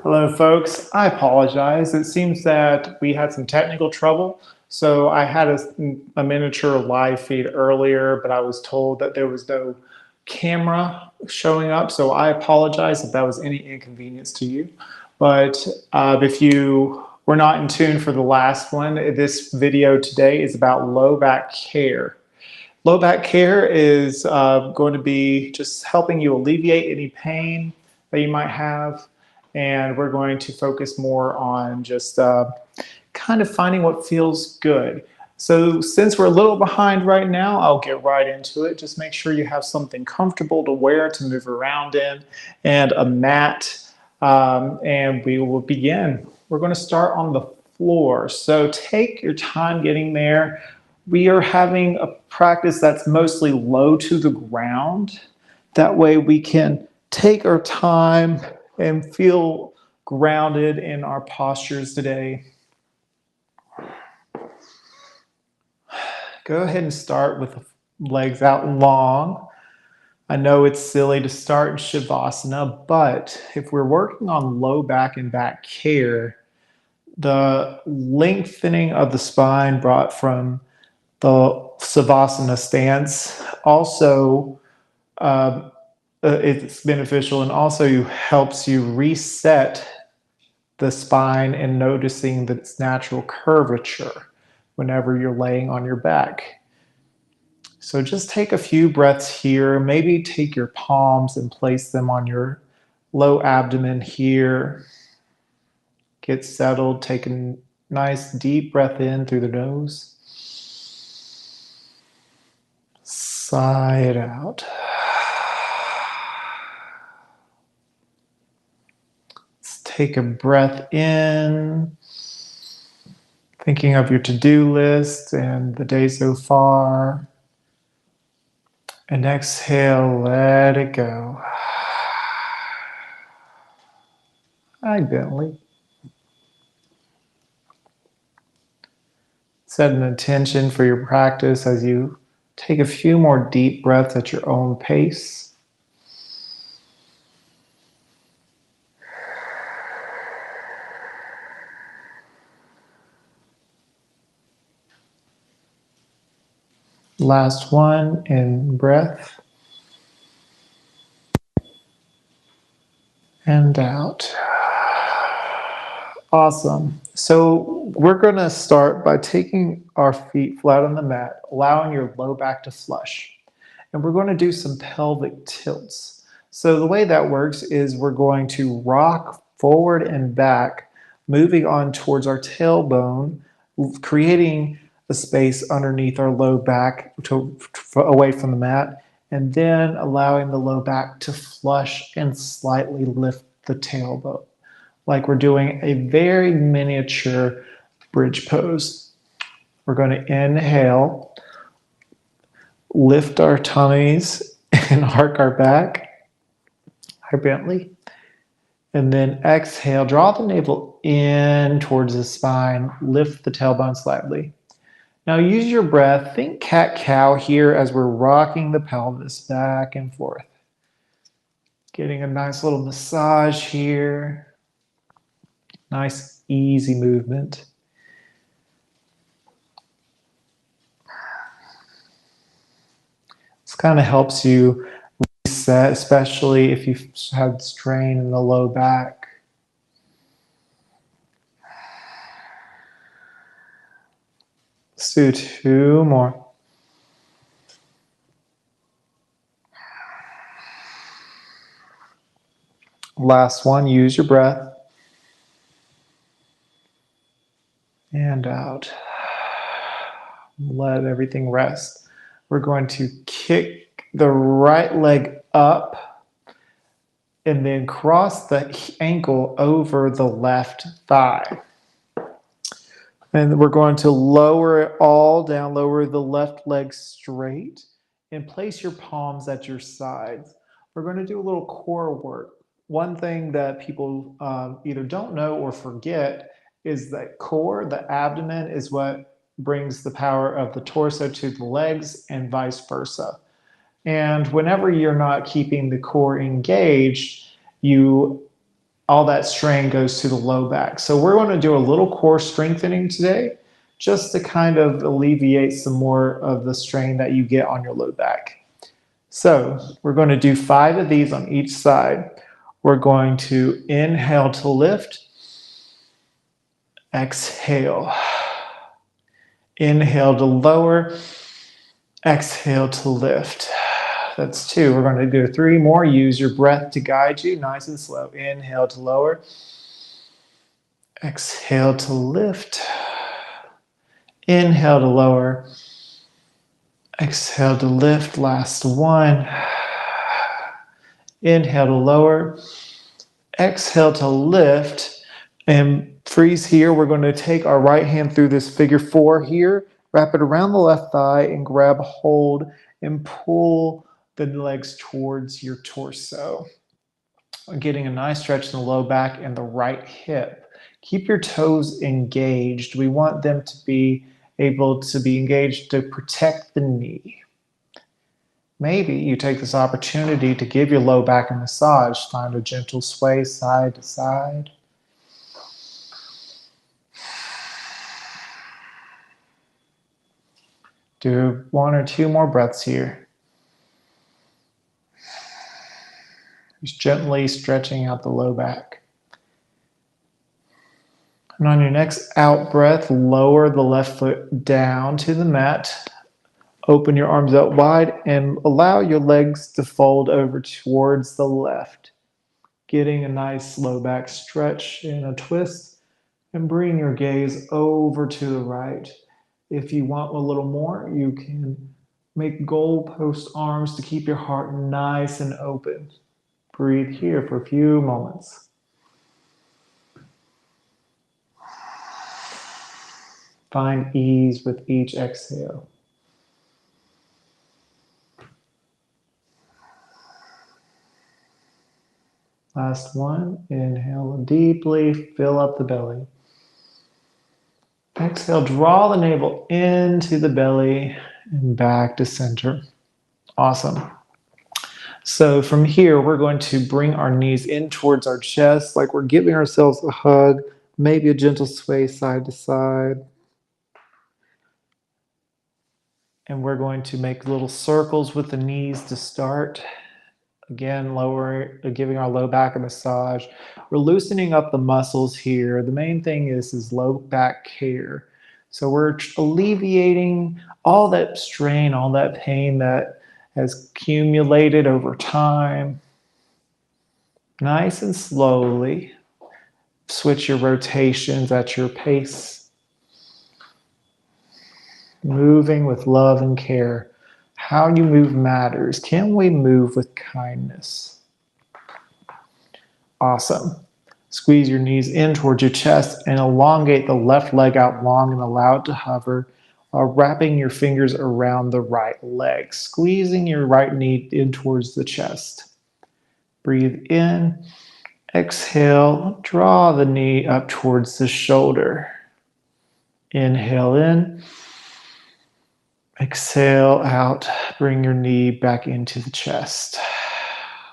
Hello, folks. I apologize. It seems that we had some technical trouble. So I had a miniature live feed earlier, but I was told that there was no camera showing up. So I apologize if that was any inconvenience to you. But if you were not in tune for the last one, this video today is about low back care. Low back care is going to be just helping you alleviate any pain that you might have. And we're going to focus more on just kind of finding what feels good. So since we're a little behind right now, I'll get right into it. Just make sure you have something comfortable to wear to move around in and a mat. And we will begin. We're going to start on the floor. So take your time getting there. We are having a practice that's mostly low to the ground. That way we can take our time and feel grounded in our postures today. Go ahead and start with the legs out long. I know it's silly to start in Shavasana, but if we're working on low back and back care, the lengthening of the spine brought from the Savasana stance also it's beneficial, and also helps you reset the spine and noticing its natural curvature whenever you're laying on your back. So just take a few breaths here. Maybe take your palms and place them on your low abdomen here. Get settled. Take a nice deep breath in through the nose. Sigh it out. Let's take a breath in, thinking of your to-do list and the day so far. And exhale, let it go. Hi, Bentley. Set an intention for your practice as you take a few more deep breaths at your own pace. Last one, in breath and out. Awesome. So we're going to start by taking our feet flat on the mat, allowing your low back to flush. And we're going to do some pelvic tilts. So the way that works is we're going to rock forward and back, moving on towards our tailbone, creating a space underneath our low back away from the mat, and then allowing the low back to flush and slightly lift the tailbone, like we're doing a very miniature bridge pose. We're going to inhale, lift our tummies and arc our back. Hi, Bentley. And then exhale, draw the navel in towards the spine, lift the tailbone slightly. Now use your breath, think cat-cow here as we're rocking the pelvis back and forth. Getting a nice little massage here. Nice, easy movement. This kind of helps you reset, especially if you've had strain in the low back. Let's do two more. Last one, use your breath. And out. Let everything rest. We're going to kick the right leg up and then cross the ankle over the left thigh. And we're going to lower it all down, lower the left leg straight, and place your palms at your sides. We're going to do a little core work. One thing that people either don't know or forget is that core, the abdomen, is what brings the power of the torso to the legs and vice versa. And whenever you're not keeping the core engaged, you all that strain goes to the low back. So we're going to do a little core strengthening today just to kind of alleviate some more of the strain that you get on your low back. So we're going to do 5 of these on each side. We're going to inhale to lift, exhale, inhale to lower, exhale to lift. That's 2. We're going to do 3 more. Use your breath to guide you, nice and slow. Inhale to lower, exhale to lift, inhale to lower, exhale to lift. Last 1. Inhale to lower, exhale to lift, and freeze here. We're going to take our right hand through this figure 4 here, wrap it around the left thigh, and grab hold and pull the legs towards your torso. Getting a nice stretch in the low back and the right hip. Keep your toes engaged. We want them to be able to be engaged to protect the knee. Maybe you take this opportunity to give your low back a massage. Find a gentle sway side to side. Do 1 or 2 more breaths here. Just gently stretching out the low back. And on your next out breath, lower the left foot down to the mat. Open your arms out wide and allow your legs to fold over towards the left. Getting a nice low back stretch and a twist. And bring your gaze over to the right. If you want a little more, you can make goalpost arms to keep your heart nice and open. Breathe here for a few moments. Find ease with each exhale. Last 1. Inhale deeply, fill up the belly. Exhale, draw the navel into the belly and back to center. Awesome. So from here, we're going to bring our knees in towards our chest, like we're giving ourselves a hug, maybe a gentle sway side to side. And we're going to make little circles with the knees to start. Again, giving our low back a massage. We're loosening up the muscles here. The main thing is low back care. So we're alleviating all that strain, all that pain that has accumulated over time. Nice and slowly. Switch your rotations at your pace. Moving with love and care. How you move matters. Can we move with kindness? Awesome. Squeeze your knees in towards your chest and elongate the left leg out long and allow it to hover while wrapping your fingers around the right leg, squeezing your right knee in towards the chest. Breathe in, exhale, draw the knee up towards the shoulder. Inhale in. Exhale out, bring your knee back into the chest.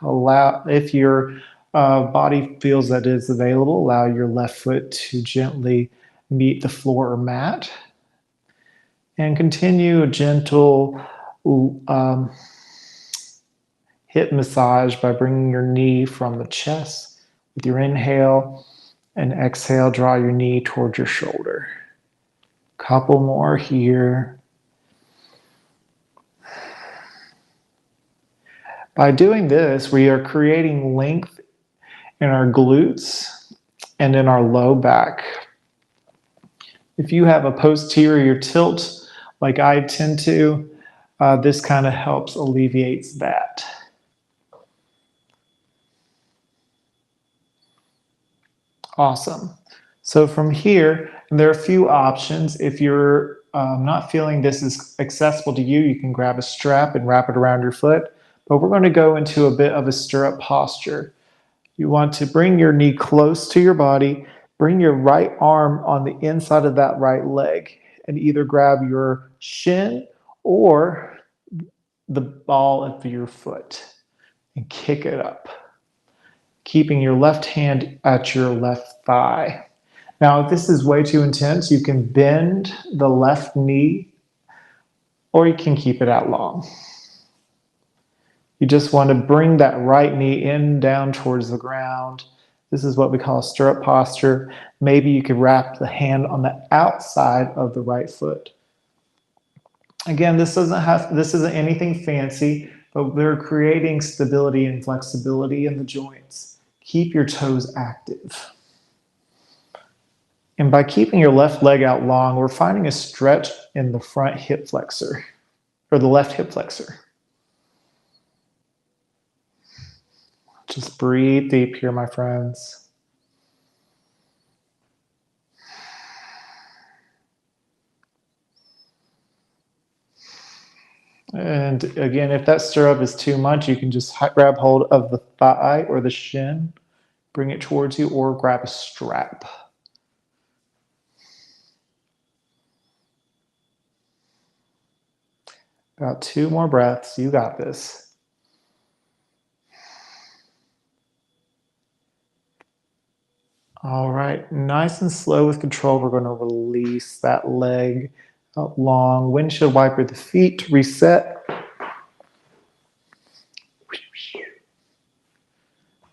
Allow, if your body feels that it is available, allow your left foot to gently meet the floor or mat. And continue a gentle hip massage by bringing your knee from the chest. With your inhale and exhale, draw your knee towards your shoulder. Couple more here. By doing this, we are creating length in our glutes and in our low back. If you have a posterior tilt, like I tend to, this kind of helps alleviates that. Awesome. So from here, there are a few options. If you're not feeling this is accessible to you, you can grab a strap and wrap it around your foot. But we're going to go into a bit of a stirrup posture. You want to bring your knee close to your body, bring your right arm on the inside of that right leg, and either grab your shin or the ball of your foot and kick it up. keeping your left hand at your left thigh. Now, if this is way too intense, you can bend the left knee or you can keep it out long. You just want to bring that right knee in, down towards the ground. This is what we call a stirrup posture. Maybe you could wrap the hand on the outside of the right foot. Again, this isn't anything fancy, but we're creating stability and flexibility in the joints. Keep your toes active. And by keeping your left leg out long, we're finding a stretch in the front hip flexor, or the left hip flexor. Just breathe deep here, my friends. And again, if that stirrup is too much, you can just grab hold of the thigh or the shin, bring it towards you, or grab a strap. About 2 more breaths. You got this. All right, nice and slow with control. We're going to release that leg out long. Windshield wiper the feet to reset.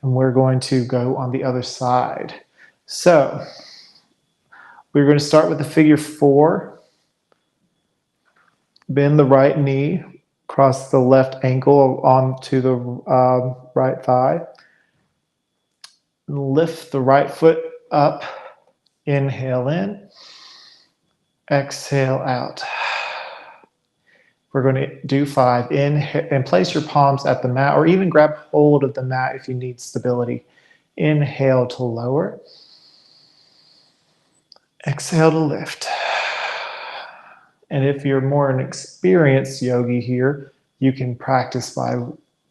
And we're going to go on the other side. So we're going to start with the figure 4. Bend the right knee, cross the left ankle onto the right thigh. Lift the right foot up. Inhale in. Exhale out. We're going to do 5. Inhale and place your palms at the mat, or even grab hold of the mat if you need stability. Inhale to lower. Exhale to lift. And if you're more an experienced yogi here, you can practice by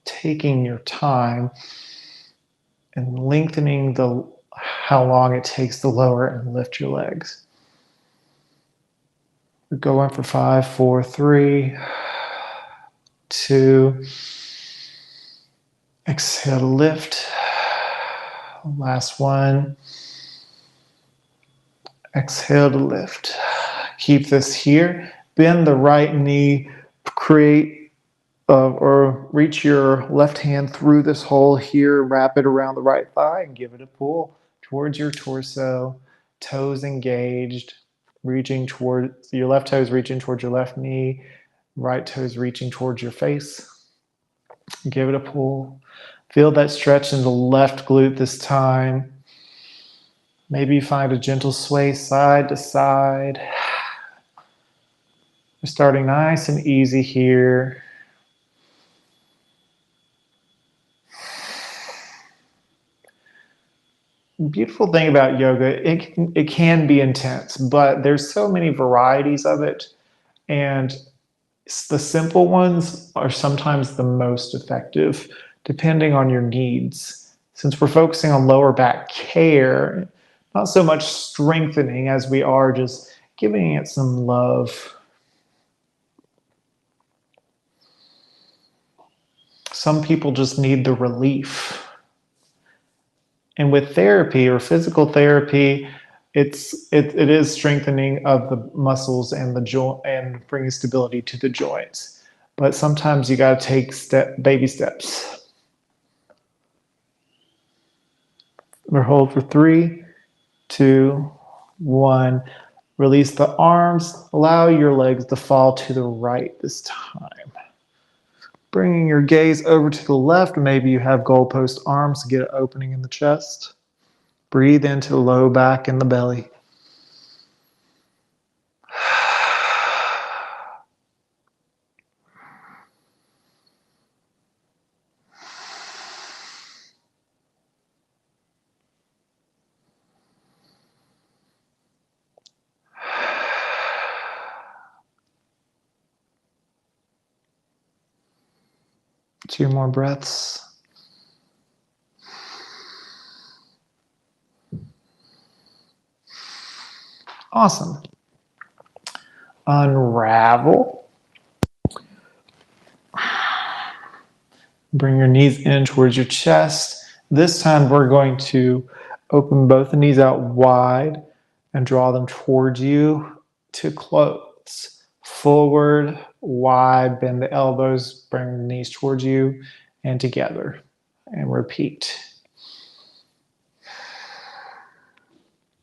taking your time and lengthening how long it takes to lower and lift your legs. We're going for 5, 4, 3, 2. Exhale to lift. Last one. Exhale to lift. Keep this here. Bend the right knee. Create or reach your left hand through this hole here. Wrap it around the right thigh and give it a pull towards your torso. Toes engaged. Reaching towards your left toes, reaching towards your left knee. Right toes reaching towards your face. Give it a pull. Feel that stretch in the left glute this time. Maybe find a gentle sway side to side. We're starting nice and easy here. The beautiful thing about yoga, it can be intense, but there's so many varieties of it. And the simple ones are sometimes the most effective, depending on your needs. Since we're focusing on lower back care, not so much strengthening as we are just giving it some love. Some people just need the relief. And with therapy or physical therapy, it is strengthening of the muscles and the joint and bringing stability to the joints. But sometimes you got to take baby steps. We'll hold for 3, 2, 1. Release the arms. Allow your legs to fall to the right this time. Bringing your gaze over to the left. Maybe you have goalpost arms to get an opening in the chest. Breathe into the low back and the belly. Two more breaths. Awesome. Unravel. Bring your knees in towards your chest This time we're going to open both the knees out wide and draw them towards you to close. Forward, wide, bend the elbows, bring the knees towards you and together. And repeat.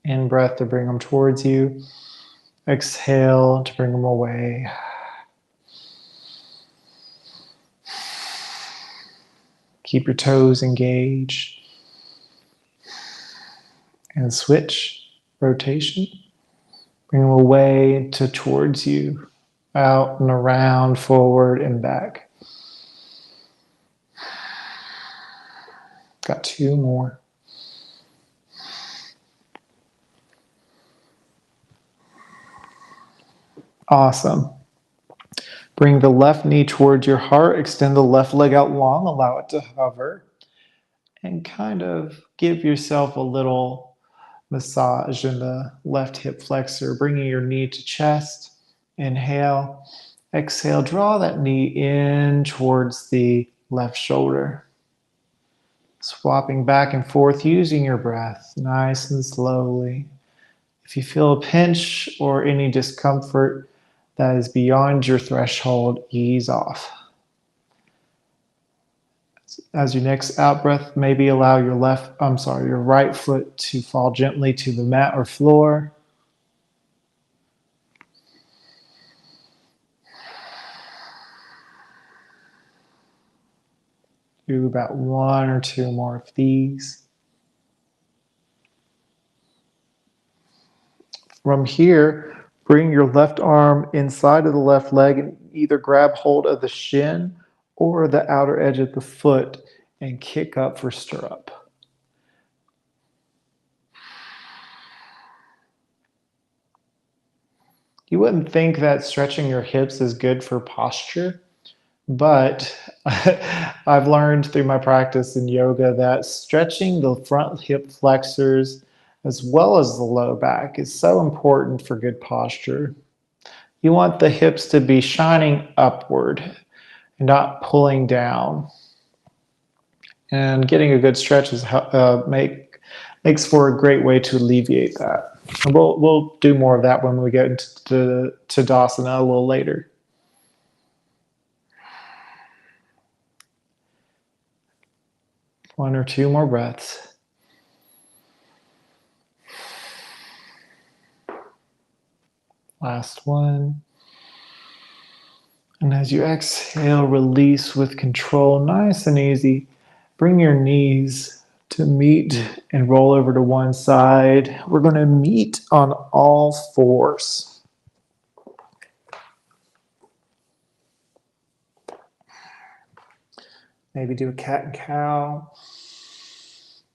In breath to bring them towards you. Exhale to bring them away. Keep your toes engaged. And switch, rotation. Bring them away to towards you. Out and around, forward and back. Got two more. Awesome. Bring the left knee towards your heart. Extend the left leg out long. Allow it to hover. And kind of give yourself a little massage in the left hip flexor, bringing your knee to chest. Inhale. Exhale. Draw that knee in towards the left shoulder. Swapping back and forth using your breath, nice and slowly. If you feel a pinch or any discomfort that is beyond your threshold, ease off. As your next out breath, maybe allow your right foot to fall gently to the mat or floor. Do about one or two more of these. From here, bring your left arm inside of the left leg and either grab hold of the shin or the outer edge of the foot and kick up for stirrup. You wouldn't think that stretching your hips is good for posture, but I've learned through my practice in yoga that stretching the front hip flexors as well as the low back is so important for good posture. You want the hips to be shining upward and not pulling down. And getting a good stretch makes for a great way to alleviate that. And we'll do more of that when we get into Tadasana a little later. One or two more breaths. Last one. And as you exhale, release with control, nice and easy. Bring your knees to meet and roll over to one side. We're going to meet on all fours. Maybe do a cat and cow.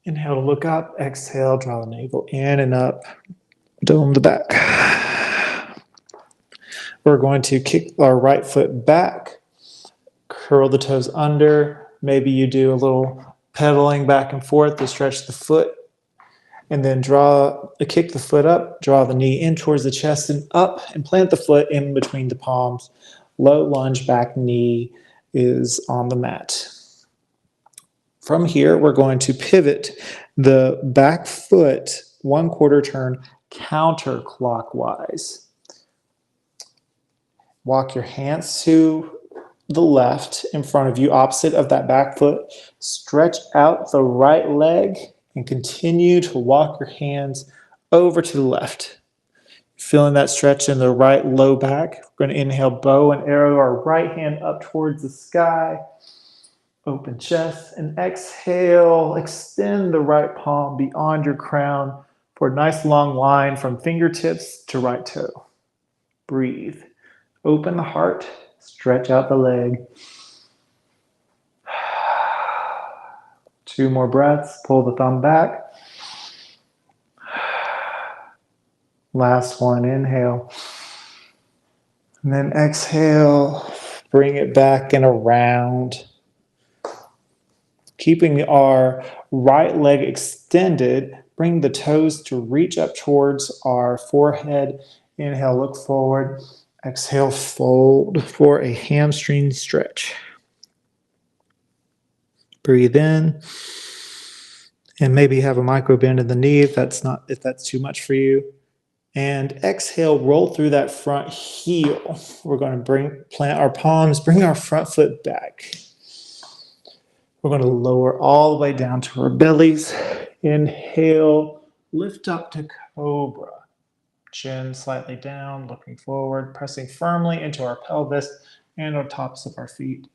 Inhale to look up. Exhale, draw the navel in and up. Dome the back. We're going to kick our right foot back. Curl the toes under. Maybe you do a little pedaling back and forth to stretch the foot. And then kick the foot up. Draw the knee in towards the chest and up. And plant the foot in between the palms. Low lunge, back knee is on the mat. From here, we're going to pivot the back foot 1/4 turn counterclockwise. Walk your hands to the left in front of you, opposite of that back foot. Stretch out the right leg and continue to walk your hands over to the left. Feeling that stretch in the right low back. We're going to inhale, bow and arrow our right hand up towards the sky. Open chest and exhale. Extend the right palm beyond your crown for a nice long line from fingertips to right toe. Breathe. Open the heart. Stretch out the leg. 2 more breaths. Pull the thumb back. Last one. Inhale. And then exhale. Bring it back and around. Keeping our right leg extended, bring the toes to reach up towards our forehead. Inhale, look forward. Exhale, fold for a hamstring stretch. Breathe in. And maybe have a micro bend in the knee if that's too much for you. And exhale, roll through that front heel. We're going to plant our palms, bring our front foot back. We're going to lower all the way down to our bellies. Inhale, lift up to cobra. Chin slightly down, looking forward, pressing firmly into our pelvis and our tops of our feet.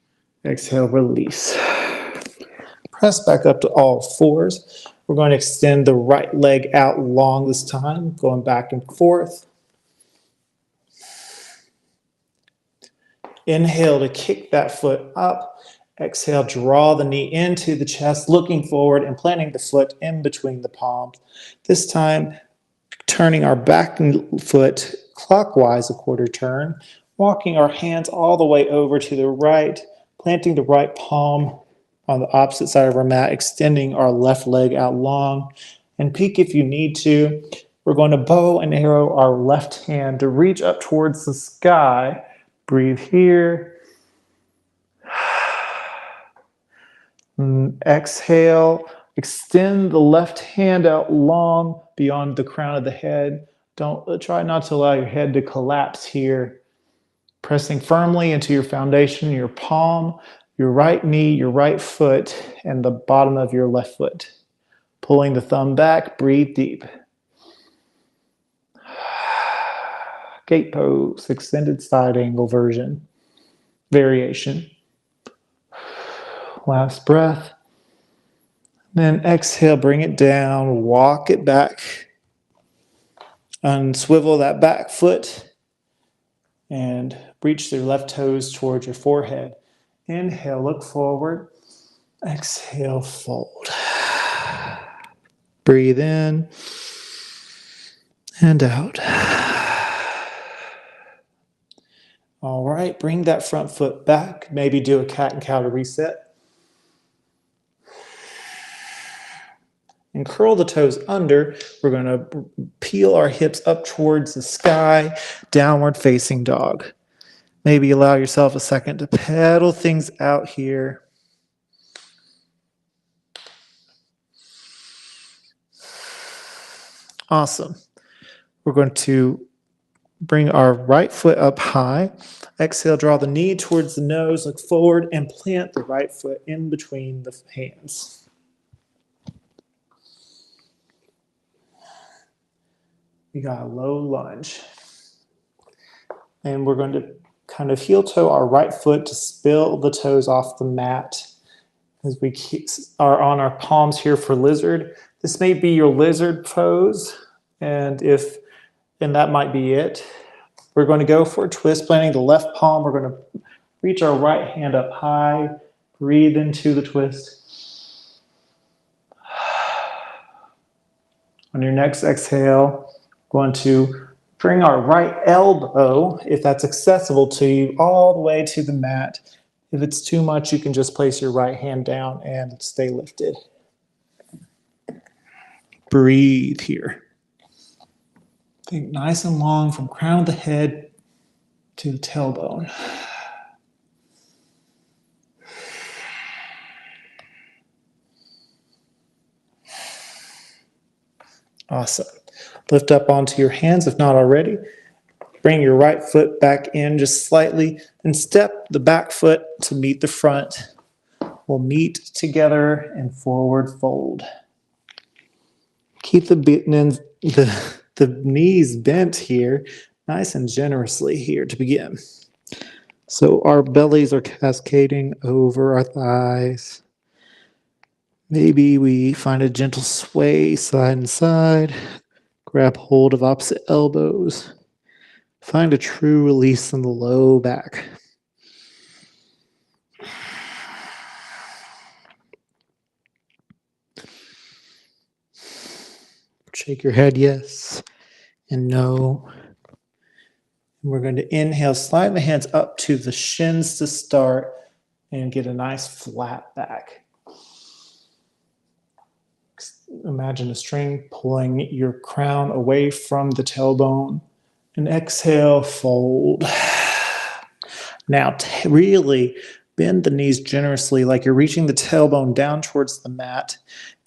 Exhale, release. Press back up to all fours. We're going to extend the right leg out long this time, going back and forth. Inhale to kick that foot up. Exhale, draw the knee into the chest, looking forward and planting the foot in between the palms. This time, turning our back foot clockwise a quarter turn, walking our hands all the way over to the right, planting the right palm on the opposite side of our mat, extending our left leg out long, and peek if you need to. We're going to bow and arrow our left hand to reach up towards the sky. Breathe here. Exhale. Extend the left hand out long beyond the crown of the head. Try not to allow your head to collapse here. Pressing firmly into your foundation, your palm, your right knee, your right foot, and the bottom of your left foot. Pulling the thumb back, breathe deep. Gate pose, extended side angle version, variation. Last breath. Then exhale, bring it down, walk it back. Unswivel that back foot and reach your left toes towards your forehead. Inhale, look forward. Exhale, fold. Breathe in and out. All right, bring that front foot back. Maybe do a cat and cow to reset. And curl the toes under. We're going to peel our hips up towards the sky, downward facing dog. Maybe allow yourself a second to pedal things out here. Awesome. We're going to bring our right foot up high. Exhale, draw the knee towards the nose, look forward, and plant the right foot in between the hands. We got a low lunge. And we're going to kind of heel toe our right foot to spill the toes off the mat as we are on our palms here for lizard. This may be your lizard pose, and that might be it. We're going to go for a twist, planting the left palm. We're going to reach our right hand up high, breathe into the twist. On your next exhale, going to bring our right elbow, if that's accessible to you, all the way to the mat. If it's too much, you can just place your right hand down and stay lifted. Breathe here. Think nice and long from crown of the head to the tailbone. Awesome. Lift up onto your hands if not already. Bring your right foot back in just slightly and step the back foot to meet the front. We'll meet together and forward fold. Keep the knees bent here, nice and generously here to begin. So our bellies are cascading over our thighs. Maybe we find a gentle sway side and side. Grab hold of opposite elbows. Find a true release in the low back. Shake your head yes and no. And we're going to inhale, slide the hands up to the shins to start and get a nice flat back. Imagine a string pulling your crown away from the tailbone. And exhale, fold. Now really bend the knees generously like you're reaching the tailbone down towards the mat.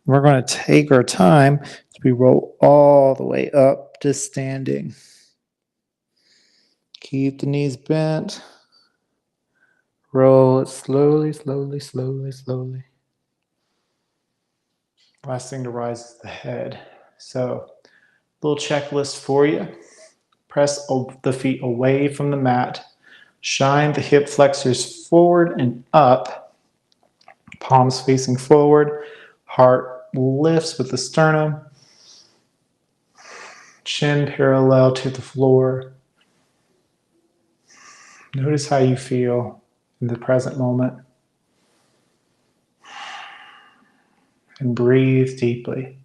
We're going to take our time as we roll all the way up to standing. Keep the knees bent. Roll it slowly, slowly, slowly, slowly. Last thing to rise is the head. So, little checklist for you. Press the feet away from the mat. Shine the hip flexors forward and up. Palms facing forward. Heart lifts with the sternum. Chin parallel to the floor. Notice how you feel in the present moment. And breathe deeply.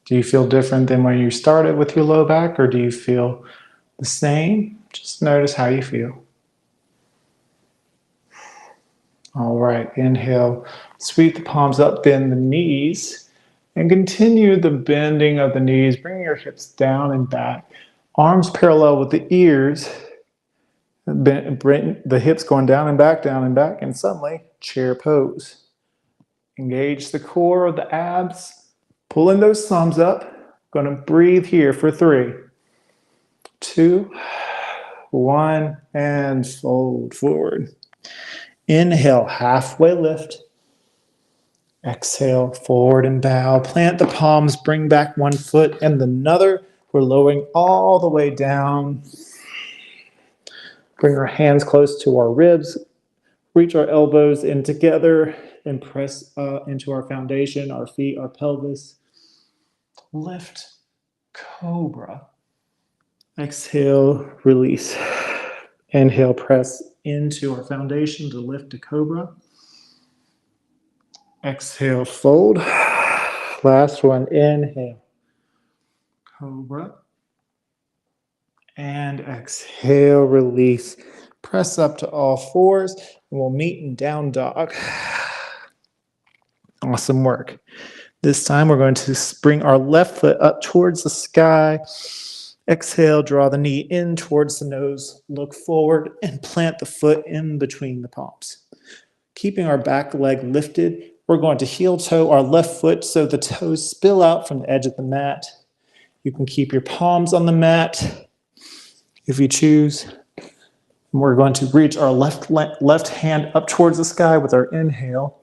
Do you feel different than when you started with your low back, or do you feel the same? Just notice how you feel. All right, inhale, sweep the palms up, bend the knees, and continue the bending of the knees. Bring your hips down and back. Arms parallel with the ears. Bring the hips going down and back, and suddenly, chair pose. Engage the core of the abs. Pulling those thumbs up. Going to breathe here for 3, 2, 1, and fold forward. Inhale, halfway lift. Exhale, forward and bow. Plant the palms, bring back one foot and another. We're lowering all the way down. Bring our hands close to our ribs. Reach our elbows in together and press into our foundation, our feet, our pelvis. Lift, cobra. Exhale, release. Inhale, press into our foundation to lift to cobra. Exhale, fold. Last one, inhale, cobra. And exhale, release. Press up to all fours, and we'll meet in down dog. Awesome work. This time we're going to bring our left foot up towards the sky. Exhale, draw the knee in towards the nose. Look forward and plant the foot in between the palms. Keeping our back leg lifted, we're going to heel toe our left foot so the toes spill out from the edge of the mat. You can keep your palms on the mat if you choose. And we're going to reach our left hand up towards the sky with our inhale.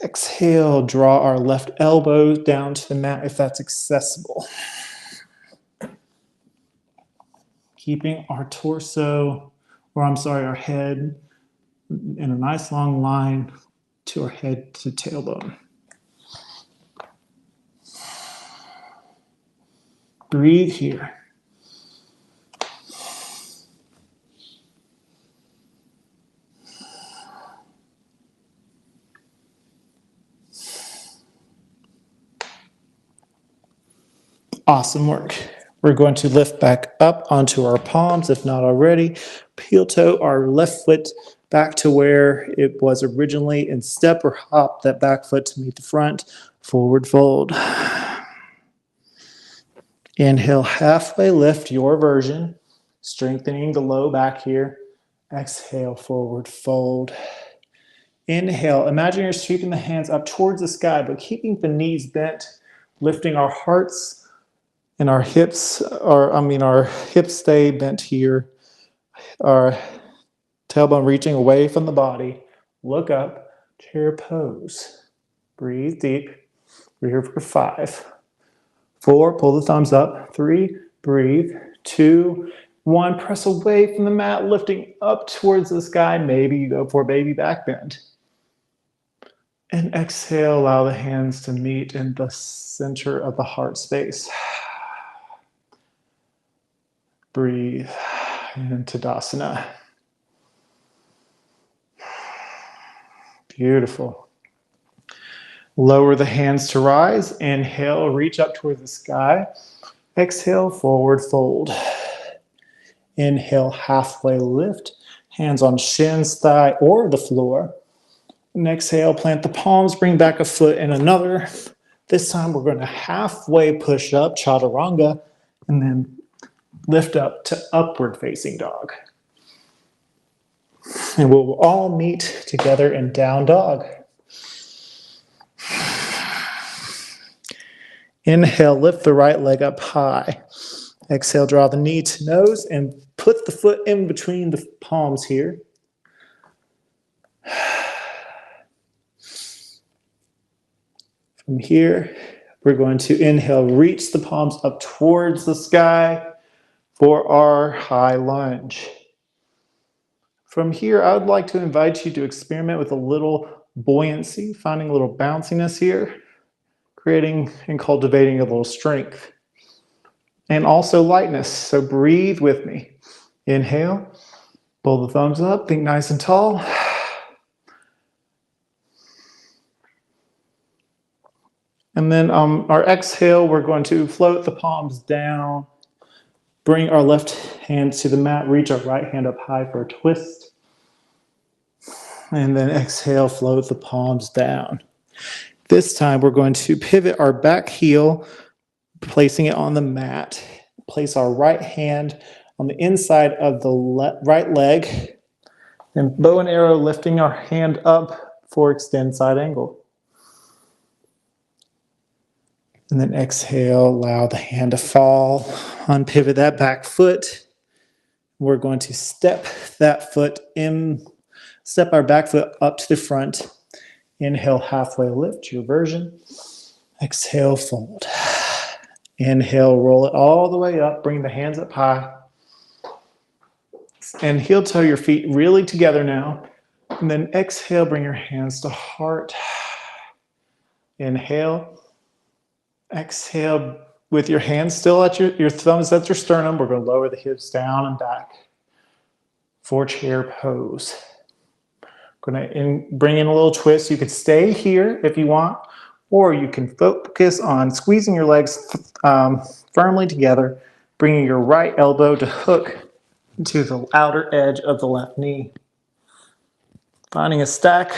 Exhale, draw our left elbow down to the mat if that's accessible. Keeping our our head in a nice long line to our head to tailbone. Breathe here. Awesome work. We're going to lift back up onto our palms, if not already. Heel toe our left foot back to where it was originally and step or hop that back foot to meet the front. Forward fold. Inhale, halfway lift, your version. Strengthening the low back here. Exhale, forward fold. Inhale, imagine you're sweeping the hands up towards the sky, but keeping the knees bent, lifting our hearts and our hips, our hips stay bent here. Our tailbone reaching away from the body. Look up, chair pose. Breathe deep. We're here for 5, 4, pull the thumbs up. 3, breathe. 2, 1, press away from the mat, lifting up towards the sky. Maybe you go for a baby back bend. And exhale, allow the hands to meet in the center of the heart space. Breathe into Tadasana. Beautiful. Lower the hands to rise. Inhale, reach up toward the sky. Exhale, forward fold. Inhale, halfway lift. Hands on shins, thigh, or the floor. And exhale, plant the palms, bring back a foot and another. This time we're going to halfway push up, chaturanga, and then lift up to upward facing dog. And we'll all meet together in down dog. Inhale, lift the right leg up high. Exhale, draw the knee to nose and put the foot in between the palms here. From here, we're going to inhale, reach the palms up towards the sky for our high lunge. From here, I would like to invite you to experiment with a little buoyancy, finding a little bounciness here, creating and cultivating a little strength. And also lightness, so breathe with me. Inhale, pull the thumbs up, think nice and tall. And then our exhale, we're going to float the palms down, bring our left hand to the mat, reach our right hand up high for a twist. And then exhale, float the palms down. This time we're going to pivot our back heel, placing it on the mat. Place our right hand on the inside of the right leg, and bow and arrow, lifting our hand up for extend side angle. And then exhale, allow the hand to fall, unpivot that back foot. We're going to step that foot in, step our back foot up to the front. Inhale, halfway lift, your version. Exhale, fold. Inhale, roll it all the way up, bring the hands up high. And heel toe your feet really together now. And then exhale, bring your hands to heart. Inhale. Exhale, with your hands still at your thumbs at your sternum, we're going to lower the hips down and back for chair pose. Going to bring in a little twist. You could stay here if you want, or you can focus on squeezing your legs firmly together, bringing your right elbow to hook to the outer edge of the left knee. Finding a stack,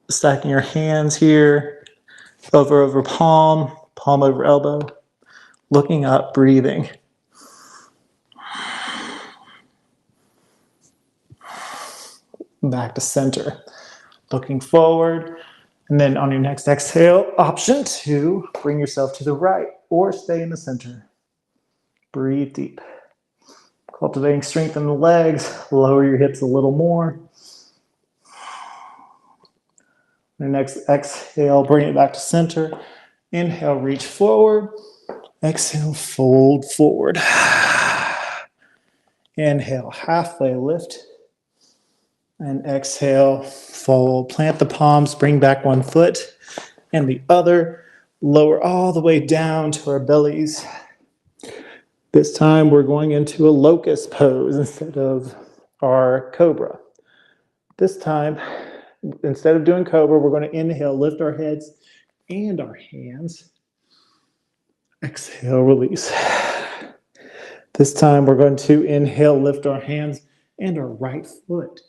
stacking your hands here, over palm, palm over elbow, looking up, breathing. Back to center, looking forward. And then on your next exhale, option to bring yourself to the right or stay in the center. Breathe deep. Cultivating strength in the legs, lower your hips a little more. Your next exhale, bring it back to center. Inhale, reach forward. Exhale, fold forward. Inhale, halfway lift. And exhale, fold. Plant the palms, bring back one foot and the other. Lower all the way down to our bellies. This time we're going into a locust pose instead of our cobra. This time, instead of doing cobra, we're going to inhale, lift our heads and our hands. Exhale, release. This time we're going to inhale, lift our hands and our right foot.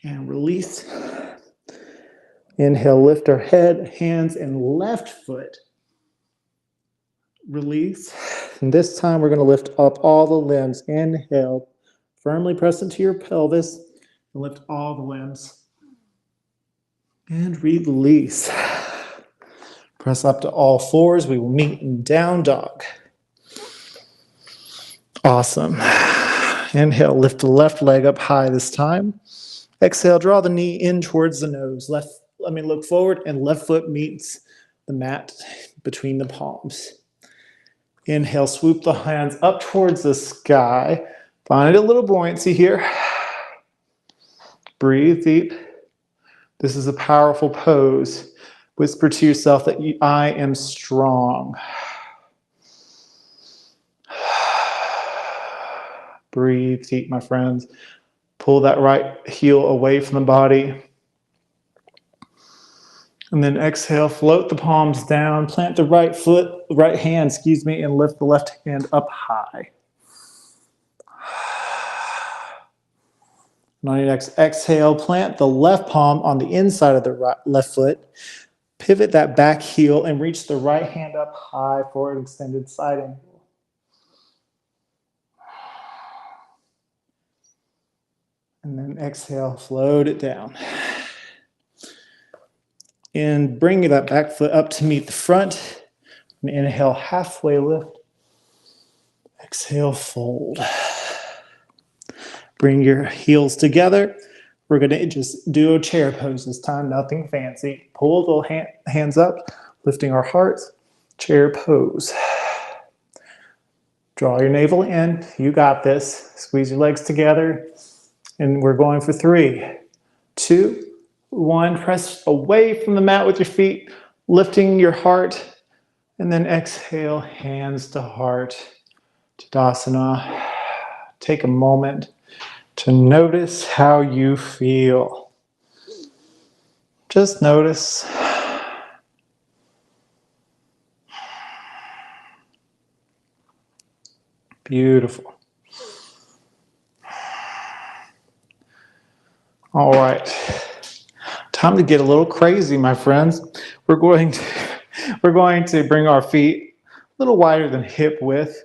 And release. Inhale, lift our head, hands, and left foot. Release. And this time we're going to lift up all the limbs. Inhale, firmly press into your pelvis and lift all the limbs. And release. Press up to all fours. We will meet in down dog. Awesome. Inhale, lift the left leg up high this time. Exhale, draw the knee in towards the nose. Look forward and left foot meets the mat between the palms. Inhale, swoop the hands up towards the sky. Find a little buoyancy here. Breathe deep. This is a powerful pose. Whisper to yourself that I am strong. Breathe deep, my friends. Pull that right heel away from the body. And then exhale, float the palms down, plant the right hand, and lift the left hand up high. And on your next exhale, plant the left palm on the inside of the left foot. Pivot that back heel and reach the right hand up high for an extended side angle. And then exhale, float it down. And bring that back foot up to meet the front. And inhale, halfway lift. Exhale, fold. Bring your heels together. We're going to just do a chair pose this time, nothing fancy. Pull the hands up, lifting our hearts. Chair pose. Draw your navel in. You got this. Squeeze your legs together. And we're going for 3, 2, 1. Press away from the mat with your feet, lifting your heart. And then exhale, hands to heart, Tadasana. Take a moment to notice how you feel. Just notice. Beautiful. All right. Time to get a little crazy, my friends. We're going to bring our feet a little wider than hip width.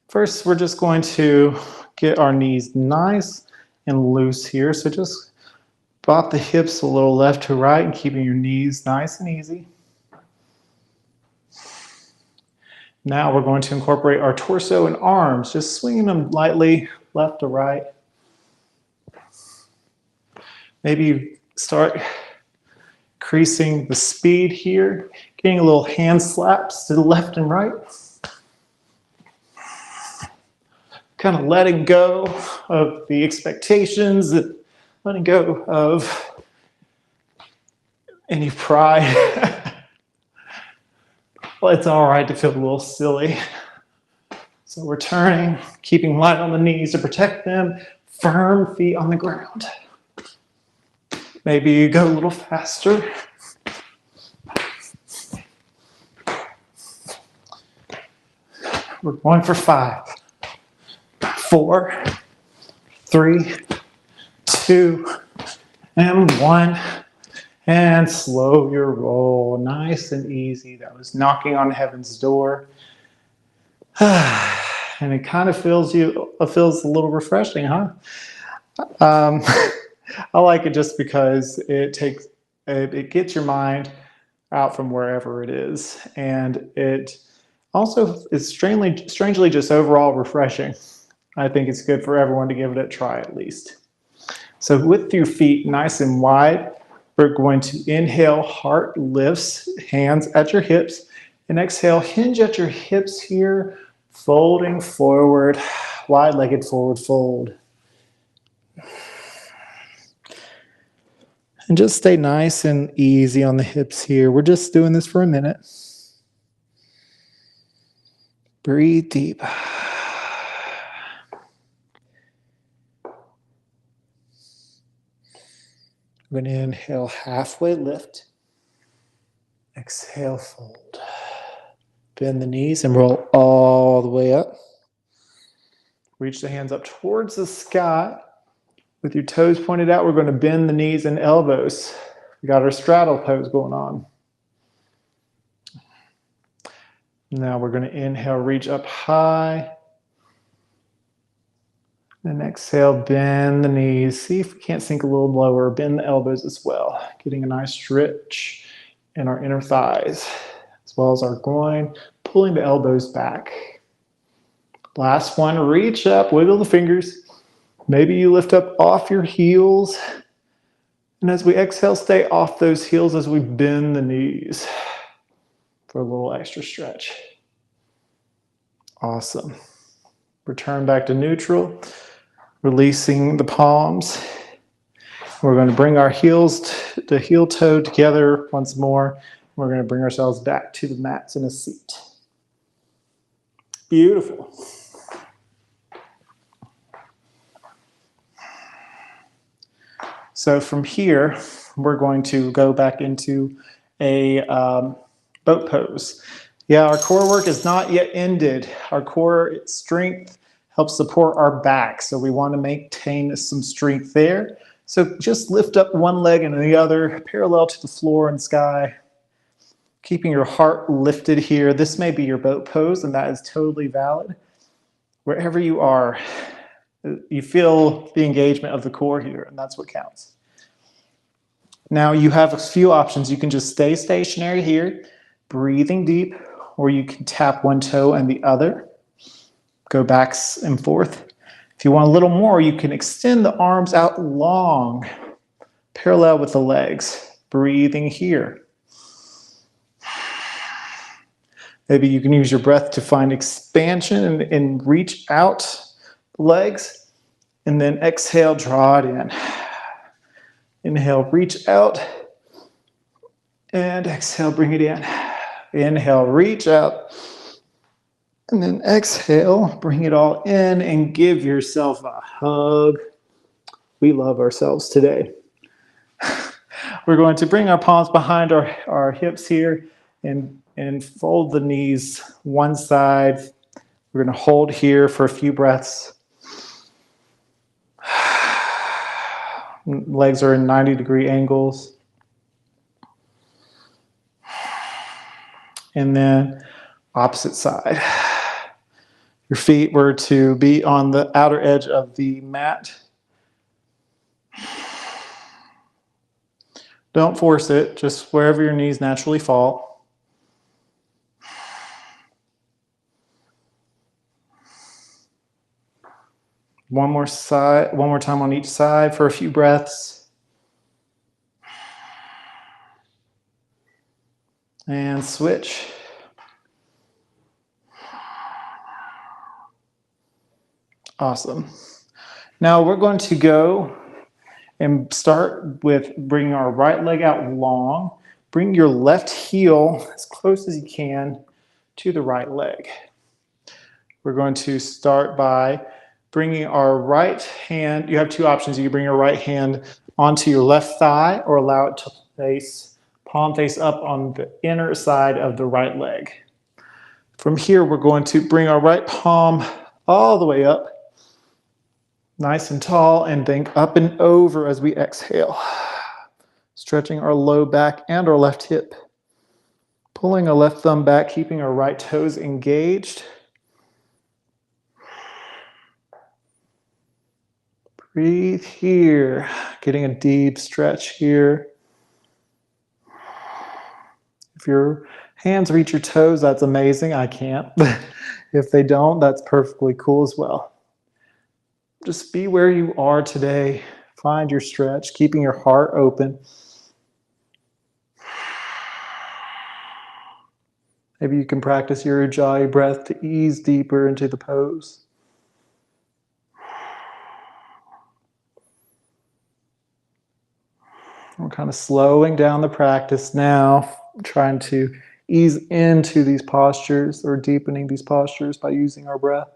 First, we're just going to get our knees nice and loose here. So just bop the hips a little left to right and keeping your knees nice and easy. Now we're going to incorporate our torso and arms, just swinging them lightly left to right. Maybe you start increasing the speed here, getting a little hand slaps to the left and right. Kind of letting go of the expectations, letting go of any pride. Well, it's all right to feel a little silly. So we're turning, keeping light on the knees to protect them, firm feet on the ground. Maybe you go a little faster. We're going for 5, 4, 3, 2, and 1. And slow your roll, nice and easy. That was knocking on heaven's door. And it kind of feels a little refreshing, huh? I like it just because it gets your mind out from wherever it is. And it also is strangely just overall refreshing. I think it's good for everyone to give it a try at least. So with your feet nice and wide, we're going to inhale, heart lifts, hands at your hips, and exhale, hinge at your hips here, folding forward, wide-legged forward fold. And just stay nice and easy on the hips here. We're just doing this for a minute. Breathe deep. We're going to inhale, halfway lift. Exhale, fold. Bend the knees and roll all the way up. Reach the hands up towards the sky. With your toes pointed out, we're going to bend the knees and elbows. We got our straddle pose going on. Now we're going to inhale, reach up high. And exhale, bend the knees. See if we can't sink a little lower. Bend the elbows as well. Getting a nice stretch in our inner thighs, as well as our groin. Pulling the elbows back. Last one, reach up, wiggle the fingers. Maybe you lift up off your heels. And as we exhale, stay off those heels as we bend the knees for a little extra stretch. Awesome. Return back to neutral. Releasing the palms. We're going to bring our heels to heel toe together once more. We're going to bring ourselves back to the mats in a seat. Beautiful. So from here, we're going to go back into a boat pose. Yeah, our core work is not yet ended. Our core strength helps support our back. So we want to maintain some strength there. So just lift up one leg and the other, parallel to the floor and sky. Keeping your heart lifted here. This may be your boat pose, and that is totally valid. Wherever you are, You feel the engagement of the core here, and that's what counts. Now you have a few options. You can just stay stationary here, breathing deep, or you can tap one toe and the other. Go back and forth. If you want a little more, you can extend the arms out long, parallel with the legs. Breathing here. Maybe you can use your breath to find expansion and reach out the legs. And then exhale, draw it in. Inhale, reach out. And exhale, bring it in. Inhale, reach out. And then exhale, bring it all in and give yourself a hug. We love ourselves today. We're going to bring our palms behind our hips here and fold the knees one side. We're going to hold here for a few breaths. Legs are in 90-degree angles. And then opposite side. Your feet were to be on the outer edge of the mat. Don't force it, just wherever your knees naturally fall. One more time on each side for a few breaths. And switch. Awesome. Now we're going to go and start with bringing our right leg out long. Bring your left heel as close as you can to the right leg. We're going to start by bringing our right hand. You have two options. You can bring your right hand onto your left thigh or allow it to place, palm face up on the inner side of the right leg. From here, we're going to bring our right palm all the way up. Nice and tall, and think up and over as we exhale. Stretching our low back and our left hip. Pulling our left thumb back, keeping our right toes engaged. Breathe here, getting a deep stretch here. If your hands reach your toes, that's amazing. I can't. If they don't, that's perfectly cool as well. Just be where you are today. Find your stretch, keeping your heart open. Maybe you can practice your Ujjayi breath to ease deeper into the pose. We're kind of slowing down the practice now, trying to ease into these postures or deepening these postures by using our breath.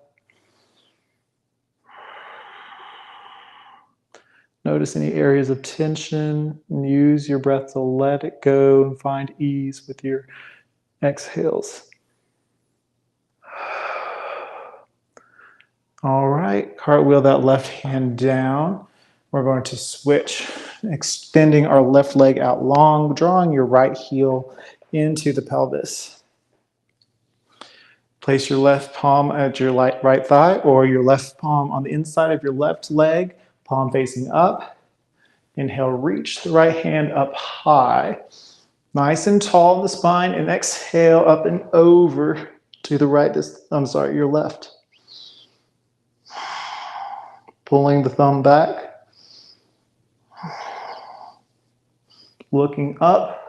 Notice any areas of tension and use your breath to let it go and find ease with your exhales. All right, cartwheel that left hand down. We're going to switch, extending our left leg out long, drawing your right heel into the pelvis. Place your left palm at your right thigh or your left palm on the inside of your left leg. Palm facing up. Inhale, reach the right hand up high. Nice and tall in the spine. And exhale up and over to the right. Your left. Pulling the thumb back. Looking up.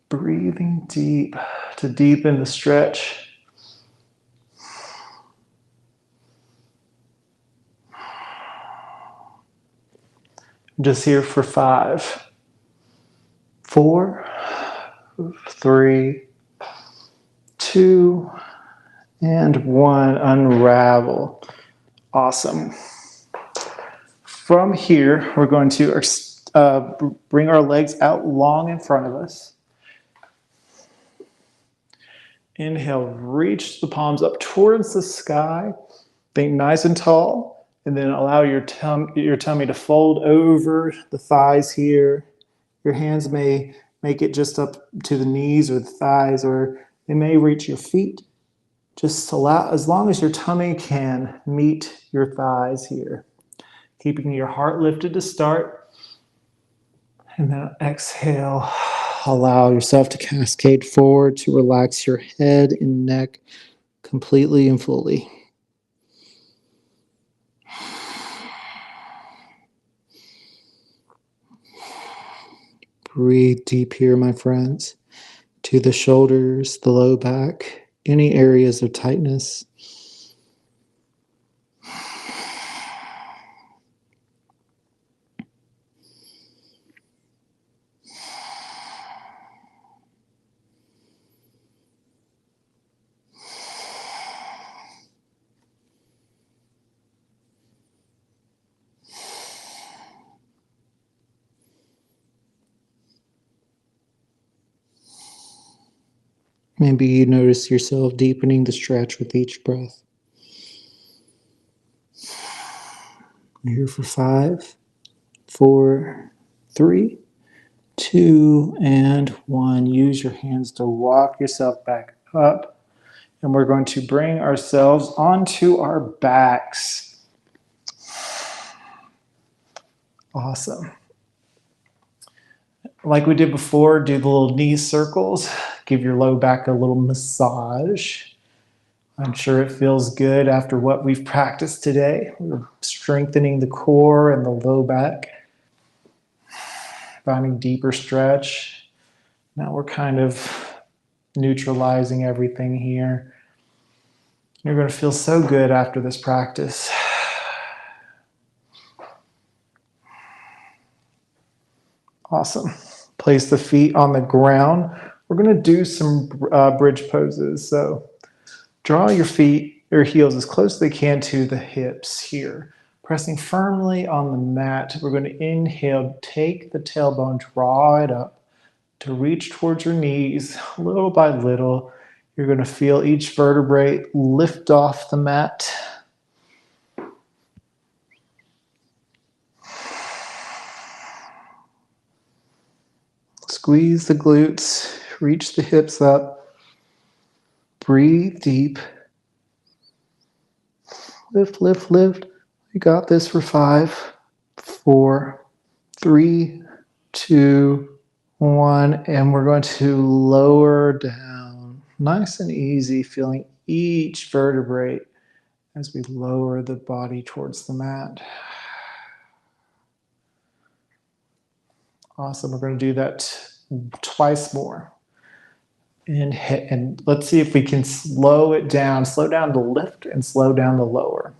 Breathing deep to deepen the stretch. Just here for 5, 4, 3, 2, and 1. Unravel. Awesome. From here, we're going to bring our legs out long in front of us. Inhale, reach the palms up towards the sky. Think nice and tall, and then allow your tummy to fold over the thighs here. Your hands may make it just up to the knees or the thighs, or they may reach your feet. Just allow, as long as your tummy can meet your thighs here. Keeping your heart lifted to start. And then exhale. Allow yourself to cascade forward to relax your head and neck completely and fully. Breathe deep here, my friends, to the shoulders, the low back, any areas of tightness. Maybe you notice yourself deepening the stretch with each breath. We're here for 5, 4, 3, 2, and 1. Use your hands to walk yourself back up. And we're going to bring ourselves onto our backs. Awesome. Like we did before, do the little knee circles. Give your low back a little massage. I'm sure it feels good after what we've practiced today. We're strengthening the core and the low back. Finding deeper stretch. Now we're kind of neutralizing everything here. You're going to feel so good after this practice. Awesome. Place the feet on the ground. We're going to do some bridge poses. So draw your feet or heels as close as they can to the hips here. Pressing firmly on the mat. We're going to inhale, take the tailbone, draw it up to reach towards your knees. Little by little, you're going to feel each vertebrae lift off the mat. Squeeze the glutes, reach the hips up. Breathe deep. Lift, lift, lift. You got this for 5, 4, 3, 2, 1. And we're going to lower down. Nice and easy, feeling each vertebrae as we lower the body towards the mat. Awesome. We're going to do that twice more. And let's see if we can slow down the lift and slow down the lower.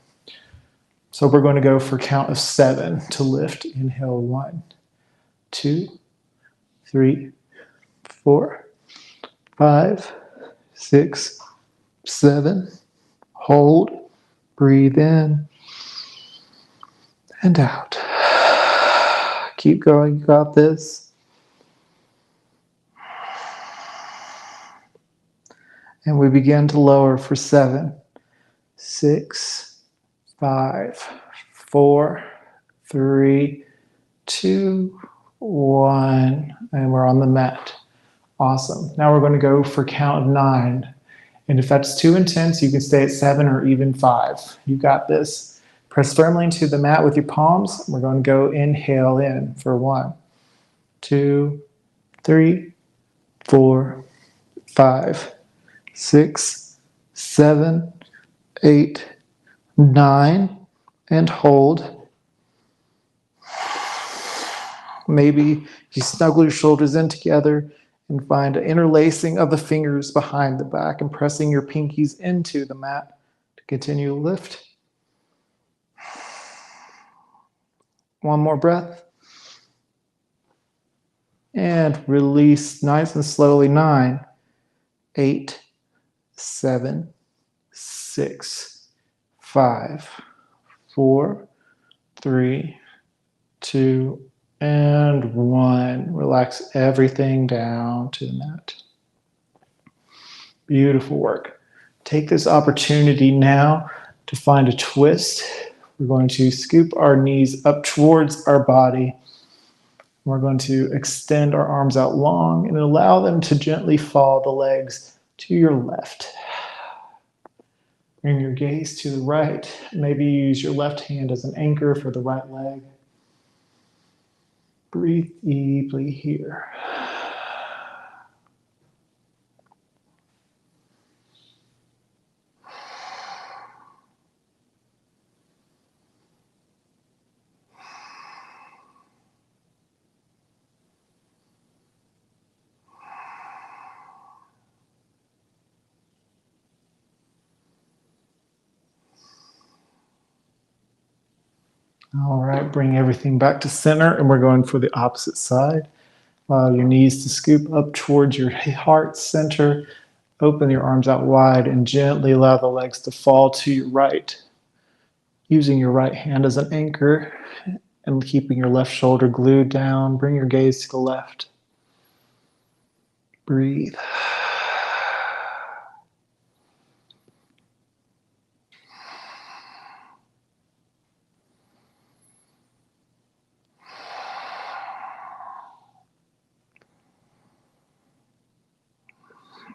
So we're going to go for a count of 7 to lift. Inhale, 1, 2, 3, 4, 5, 6, 7. Hold, breathe in and out. Keep going, you got this. And we begin to lower for 7, 6, 5, 4, 3, 2, 1. And we're on the mat. Awesome. Now we're going to go for count of 9. And if that's too intense, you can stay at 7 or even 5. You got this. Press firmly into the mat with your palms. We're going to go inhale in for 1, 2, 3, 4, 5, 6, 7, 8, 9, and hold. Maybe you snuggle your shoulders in together and find an interlacing of the fingers behind the back and pressing your pinkies into the mat to continue to lift. One more breath. And release nice and slowly. 9, 8, 7, 6, 5, 4, 3, 2, and 1. Relax everything down to the mat. Beautiful work. Take this opportunity now to find a twist. We're going to scoop our knees up towards our body. We're going to extend our arms out long and allow them to gently follow the legs to your left. Bring your gaze to the right. Maybe use your left hand as an anchor for the right leg. Breathe deeply here. All right, bring everything back to center, and we're going for the opposite side. Allow your knees to scoop up towards your heart center. Open your arms out wide and gently allow the legs to fall to your right. Using your right hand as an anchor and keeping your left shoulder glued down, bring your gaze to the left. Breathe.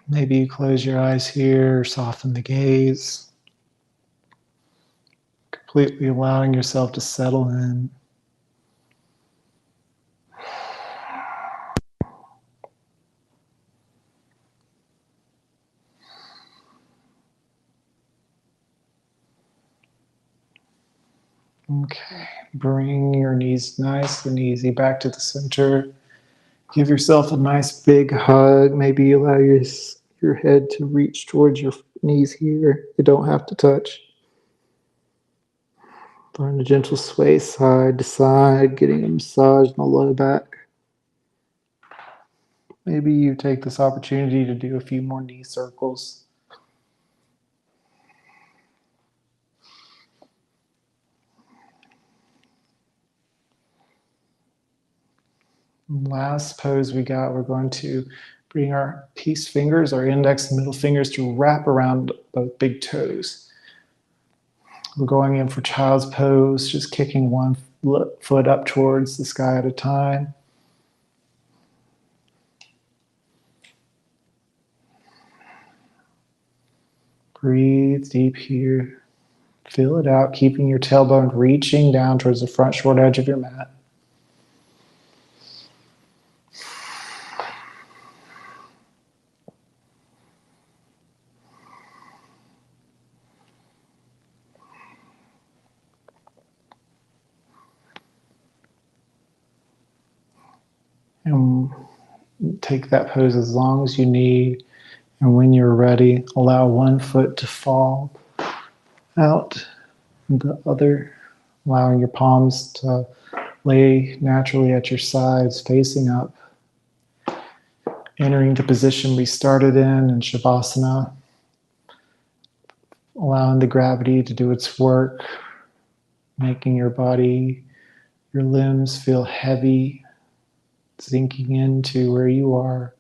Maybe you close your eyes here, soften the gaze, completely allowing yourself to settle in. Okay, bring your knees nice and easy back to the center. Give yourself a nice big hug. Maybe allow your head to reach towards your knees here. You don't have to touch. Find a gentle sway side to side, getting a massage in the low back. Maybe you take this opportunity to do a few more knee circles. Last pose we got, we're going to bring our peace fingers, our index and middle fingers, to wrap around both big toes. We're going in for child's pose, just kicking one foot up towards the sky at a time. Breathe deep here. Feel it out, keeping your tailbone reaching down towards the front short edge of your mat. And take that pose as long as you need. And when you're ready, allow one foot to fall out, and the other, allowing your palms to lay naturally at your sides, facing up. Entering the position we started in Shavasana. Allowing the gravity to do its work, making your body, your limbs feel heavy, sinking into where you are.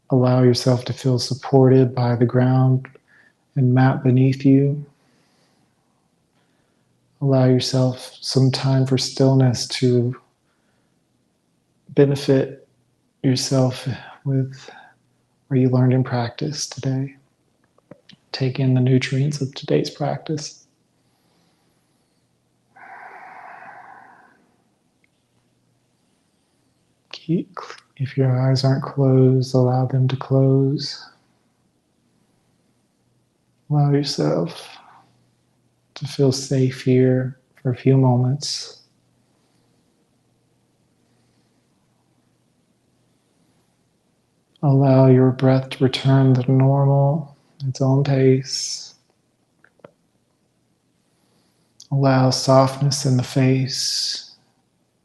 Allow yourself to feel supported by the ground and mat beneath you. Allow yourself some time for stillness to benefit yourself with what you learned in practice today. Take in the nutrients of today's practice. If your eyes aren't closed, allow them to close. Allow yourself to feel safe here for a few moments. Allow your breath to return to normal, its own pace. Allow softness in the face,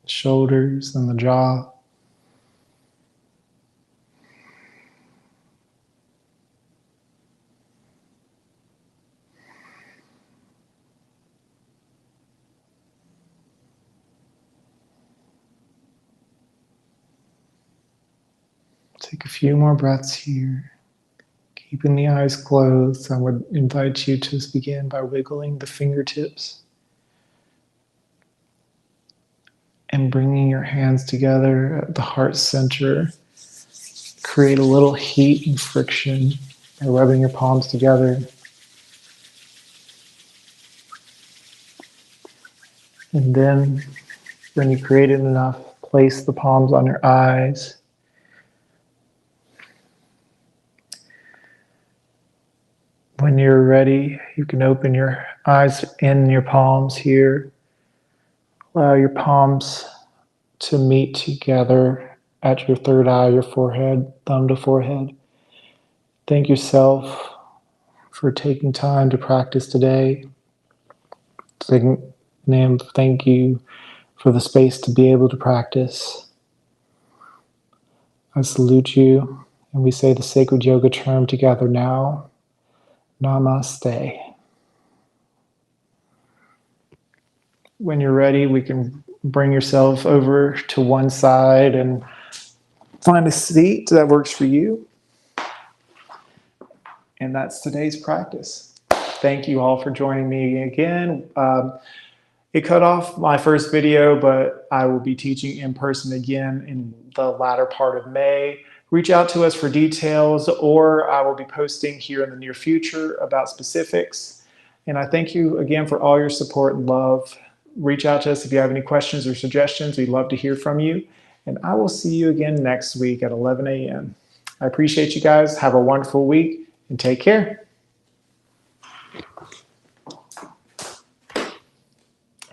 the shoulders, and the jaw. Take a few more breaths here. Keeping the eyes closed, I would invite you to begin by wiggling the fingertips and bringing your hands together at the heart center. Create a little heat and friction by rubbing your palms together. And then, when you created enough, place the palms on your eyes. When you're ready, you can open your eyes in your palms here. Allow your palms to meet together at your third eye, your forehead, thumb to forehead. Thank yourself for taking time to practice today. Thank you for the space to be able to practice. I salute you, and we say the sacred yoga term together now. Namaste. When you're ready, we can bring yourself over to one side and find a seat that works for you. And that's today's practice. Thank you all for joining me again. It cut off my first video, but I will be teaching in person again in the latter part of May. Reach out to us for details, or I will be posting here in the near future about specifics. And I thank you again for all your support and love. Reach out to us if you have any questions or suggestions. We'd love to hear from you. And I will see you again next week at 11 a.m. I appreciate you guys. Have a wonderful week and take care.